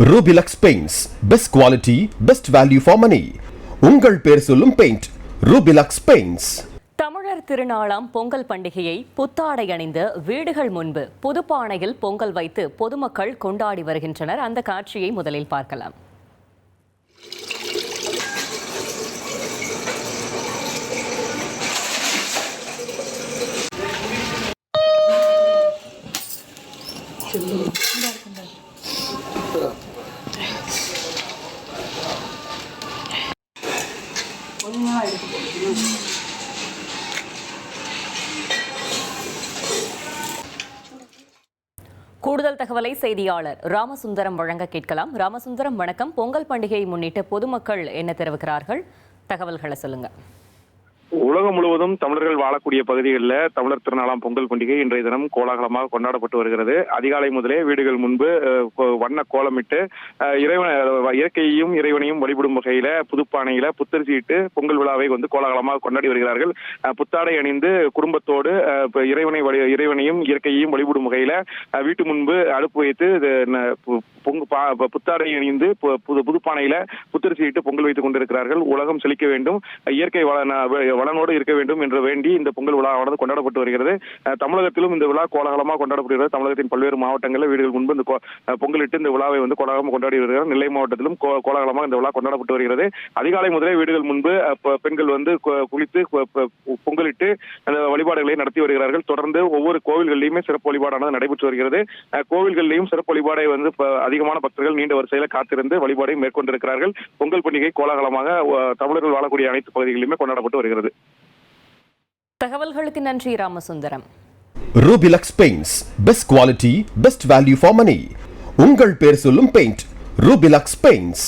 Rubilux Paints. Best quality, best value for money. உங்கள் பேர் சொல்லும் பெயிண்ட் Rubilux Paints. தமிழர் திருநாளாம் பொங்கல் பண்டிகையை புத்தாடை அணிந்து வீடுகள் முன்பு புதுப்பானையில் பொங்கல் வைத்து பொதுமக்கள் கொண்டாடி வருகின்றனர். அந்த காட்சியை முதலில் பார்க்கலாம். கூடுதல் தகவலை செய்தியாளர் ராமசுந்தரம் வழங்க கேட்கலாம். ராமசுந்தரம், வணக்கம். பொங்கல் பண்டிகையை முன்னிட்டு பொதுமக்கள் என்ன தெரிவிக்கிறார்கள்? தகவல்களை சொல்லுங்க. உலகம் முழுவதும் தமிழர்கள் வாழக்கூடிய பகுதிகளில் தமிழர் திருநாளாம் பொங்கல் பண்டிகை இன்றைய தினம் கோலாகலமாக கொண்டாடப்பட்டு வருகிறது. அதிகாலை முதலே வீடுகள் முன்பு வண்ண கோலமிட்டு இயற்கையையும் இறைவனையும் வழிபடும் வகையில புதுப்பானையில புத்தரிசிட்டு பொங்கல் விழாவை கோலாகலமாக கொண்டாடி வருகிறார்கள். புத்தாடை அணிந்து குடும்பத்தோடு இறைவனையும் இயற்கையையும் வழிபடும் வகையில வீட்டு முன்பு அடுப்பு வைத்து புத்தாடை அணிந்து புதுப்பானையில புத்தரிசிட்டு பொங்கல் வைத்துக் கொண்டிருக்கிறார்கள். உலகம் செழிக்க வேண்டும், இயற்கை வளனோடு இருக்க வேண்டும் என்று வேண்டி இந்த பொங்கல் விழாவானது கொண்டாடப்பட்டு வருகிறது. தமிழகத்திலும் இந்த விழா கோலாகலமாக கொண்டாடப்படுகிறது. தமிழகத்தின் பல்வேறு மாவட்டங்களில் வீடுகள் முன்பு இந்த பொங்கலிட்டு இந்த விழாவை கோலாகலமாக கொண்டாடி வருகிறார். நெல்லை மாவட்டத்திலும் கோலாகலமாக இந்த விழா கொண்டாடப்பட்டு வருகிறது. அதிகாலை முதலே வீடுகள் முன்பு பெண்கள் குளித்து பொங்கலிட்டு அந்த வழிபாடுகளை நடத்தி வருகிறார்கள். தொடர்ந்து ஒவ்வொரு கோவில்களிலுமே சிறப்பு வழிபாடானது நடைபெற்று வருகிறது. கோவில்களிலும் சிறப்பு வழிபாடை அதிகமான பக்தர்கள் நீண்ட வரிசையில காத்திருந்து வழிபாடை மேற்கொண்டிருக்கிறார்கள். பொங்கல் பண்டிகை கோலாகலமாக தமிழர்கள் வாழக்கூடிய அனைத்து பகுதிகளிலுமே கொண்டாடப்பட்டு வருகிறது. தகவல்களுக்கு நன்றி Ramasundaram. Rubilux Paints. Best quality, best value for money. உங்கள் பேர் சொல்லும் பெயிண்ட் Rubilux Paints.